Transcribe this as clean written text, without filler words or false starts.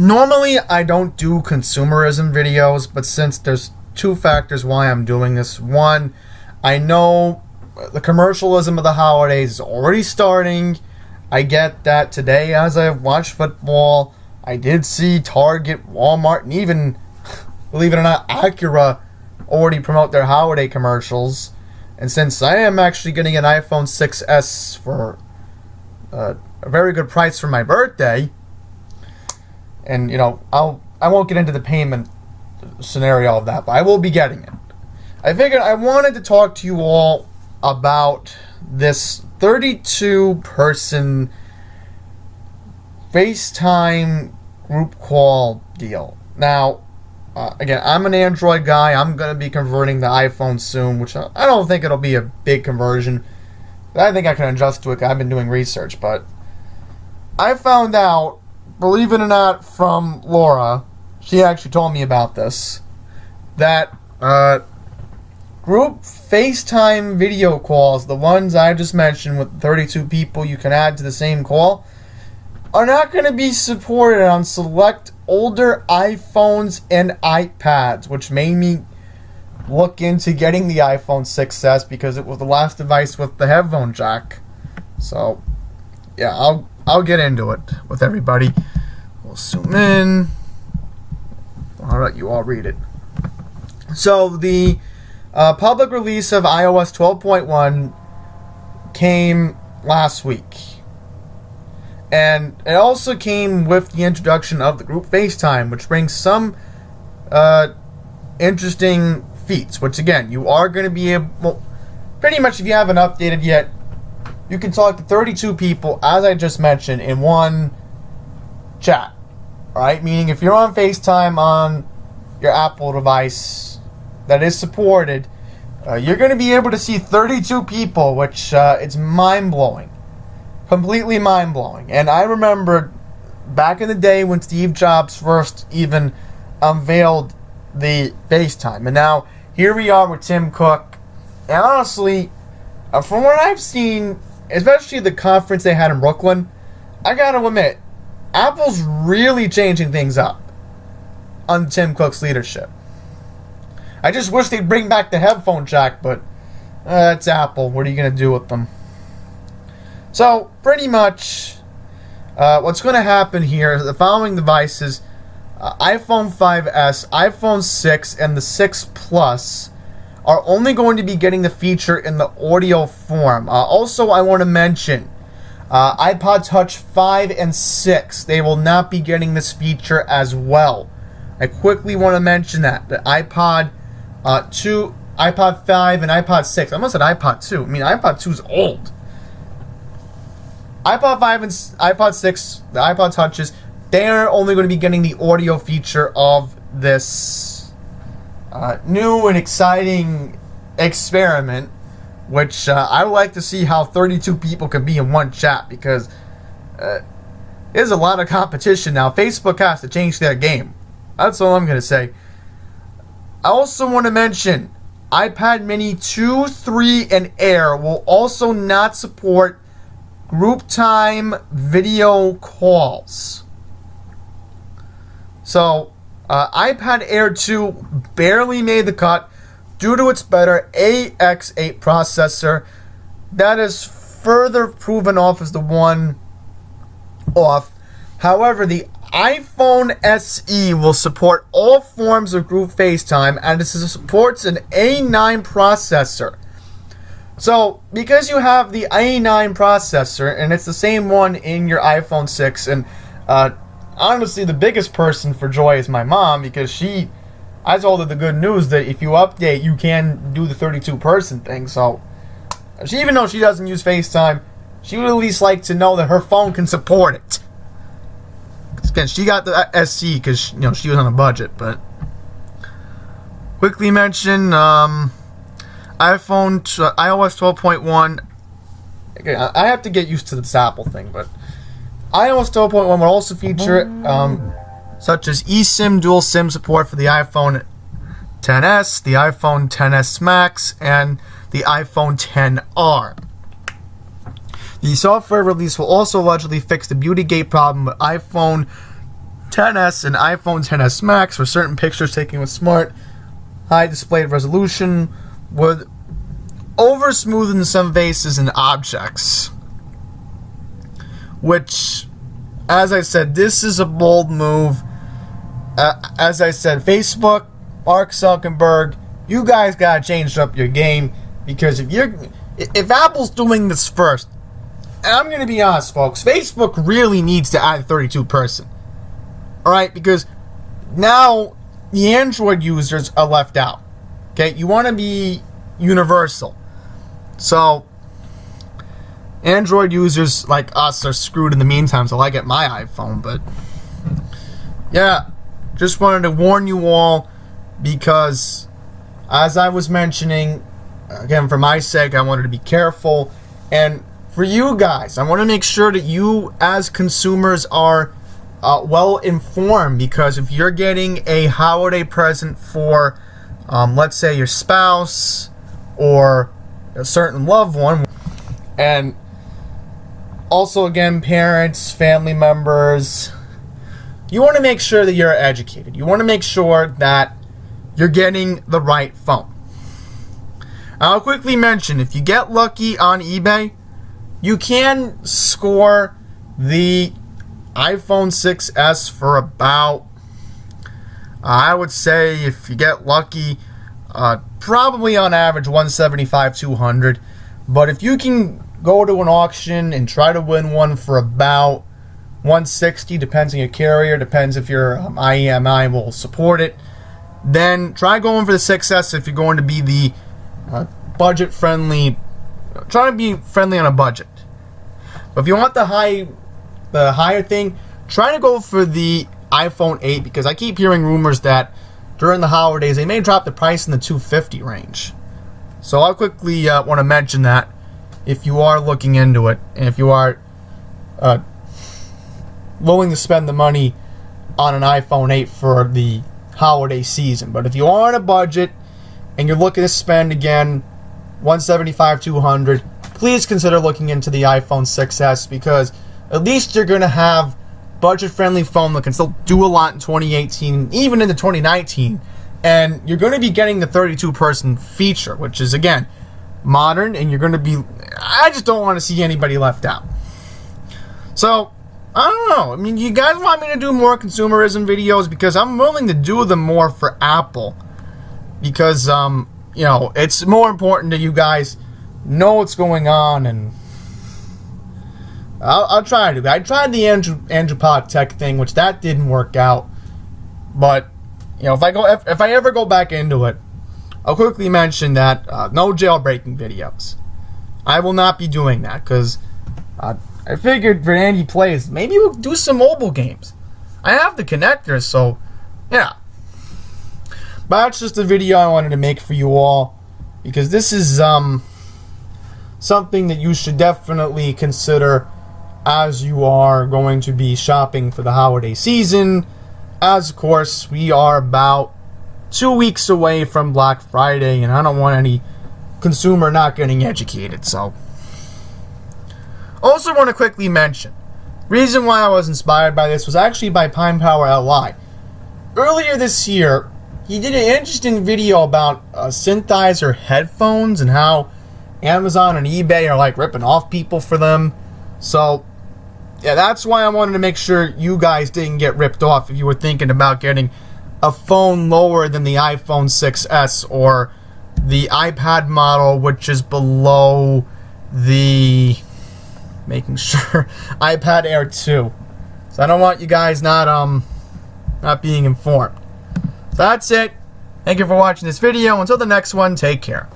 Normally, I don't do consumerism videos, but since there's two factors why I'm doing this. One, I know the commercialism of the holidays is already starting. I get that today as I watched football. I did see Target, Walmart, and even, believe it or not, Acura already promote their holiday commercials. And since I am actually getting an iPhone 6s for a very good price for my birthday, and I won't get into the payment scenario of that, but I will be getting it. I figured I wanted to talk to you all about this 32-person FaceTime group call deal. Now, again, I'm an Android guy. I'm going to be converting the iPhone soon, which I don't think it'll be a big conversion. I think I can adjust to it. I've been doing research, but I found out, believe it or not, from Laura, she actually told me about this, that group FaceTime video calls, the ones I just mentioned with 32 people you can add to the same call, are not going to be supported on select older iPhones and iPads, which made me look into getting the iPhone 6s because it was the last device with the headphone jack. So, yeah, I'll get into it with everybody. We'll zoom in. I'll let you all read it. So, the public release of iOS 12.1 came last week. And it also came with the introduction of the group FaceTime, which brings some interesting feats, which again, you are going to be able, pretty much if you haven't updated yet, you can talk to 32 people, as I just mentioned, in one chat. Right? Meaning if you're on FaceTime on your Apple device that is supported, you're going to be able to see 32 people, which it's mind-blowing. Completely mind-blowing. And I remember back in the day when Steve Jobs first even unveiled the FaceTime. And now here we are with Tim Cook. And honestly, from what I've seen, especially the conference they had in Brooklyn, I gotta admit, Apple's really changing things up under Tim Cook's leadership. I just wish they'd bring back the headphone jack, but it's Apple. What are you gonna do with them? So, pretty much, what's going to happen here is the following devices, iPhone 5S, iPhone 6, and the 6 Plus are only going to be getting the feature in the audio form. Also, I want to mention, iPod Touch 5 and 6, they will not be getting this feature as well. I quickly want to mention that. The iPod 2, iPod 5, and iPod 6. I almost said iPod 2. I mean, iPod 2 is old. iPod 5 and iPod 6, the iPod Touches, they're only going to be getting the audio feature of this new and exciting experiment, which I would like to see how 32 people can be in one chat, because there's a lot of competition now. Facebook has to change their game. That's all I'm going to say. I also want to mention iPad Mini 2, 3, and Air will also not support group time video calls. So, iPad Air 2 barely made the cut due to its better AX8 processor. That is further proven off as the one off. However, the iPhone SE will support all forms of group FaceTime, and it supports an A9 processor. So, because you have the A9 processor, and it's the same one in your iPhone 6, and honestly, the biggest person for joy is my mom, because I told her the good news that if you update, you can do the 32-person thing. So, even though she doesn't use FaceTime, she would at least like to know that her phone can support it. Again, she got the SC because she was on a budget, but quickly mention iOS 12.1. Again, I have to get used to this Apple thing, but iOS 12.1 will also feature such as eSIM dual SIM support for the iPhone XS, the iPhone XS Max, and the iPhone XR. The software release will also allegedly fix the BeautyGate problem with iPhone XS and iPhone XS Max for certain pictures taken with smart, high display resolution, would over smoothen some faces and objects. Which, as I said, this is a bold move. As I said, Facebook, Mark Zuckerberg, you guys gotta change up your game, because if Apple's doing this first, and I'm gonna be honest, folks, Facebook really needs to add 32 person. Alright, because now the Android users are left out. Okay, you want to be universal. So Android users like us are screwed in the meantime till I get my iPhone. But yeah, just wanted to warn you all, because as I was mentioning, again, for my sake, I wanted to be careful. And for you guys, I want to make sure that you as consumers are well informed, because if you're getting a holiday present for let's say your spouse or a certain loved one, and also again parents, family members, you want to make sure that you're educated. You want to make sure that you're getting the right phone. I'll quickly mention, if you get lucky on eBay, you can score the iPhone 6s for about, I would say, if you get lucky, probably on average 175, 200. But if you can go to an auction and try to win one for about 160, depends on your carrier, depends if your IEMI will support it, then try going for the 6s if you're going to be the budget friendly, try to be friendly on a budget. But if you want the higher thing, try to go for the iPhone 8, because I keep hearing rumors that during the holidays they may drop the price in the $250 range. So I'll quickly want to mention that if you are looking into it, and if you are willing to spend the money on an iPhone 8 for the holiday season. But if you are on a budget and you're looking to spend, again, 175, 200, please consider looking into the iPhone 6s, because at least you're going to have budget-friendly phone that can still do a lot in 2018, even into 2019, and you're going to be getting the 32-person feature, which is, again, modern, and you're going to be, I just don't want to see anybody left out. So, I don't know. I mean, you guys want me to do more consumerism videos, because I'm willing to do them more for Apple, because, you know, it's more important that you guys know what's going on, and I'll try to. I tried the Andrew Pod Tech thing, which that didn't work out. But you know, if I ever go back into it, I'll quickly mention that no jailbreaking videos. I will not be doing that, because I figured for Andy Plays, maybe we'll do some mobile games. I have the connectors, so yeah. But that's just a video I wanted to make for you all, because this is something that you should definitely consider as you are going to be shopping for the holiday season. As of course, we are about 2 weeks away from Black Friday, and I don't want any consumer not getting educated. So, also want to quickly mention, reason why I was inspired by this was actually by Pine Power LI. Earlier this year, he did an interesting video about synthesizer headphones and how Amazon and eBay are like ripping off people for them. So, yeah, that's why I wanted to make sure you guys didn't get ripped off if you were thinking about getting a phone lower than the iPhone 6s or the iPad model, which is below the, making sure, iPad Air 2. So I don't want you guys not being informed. So that's it. Thank you for watching this video. Until the next one, take care.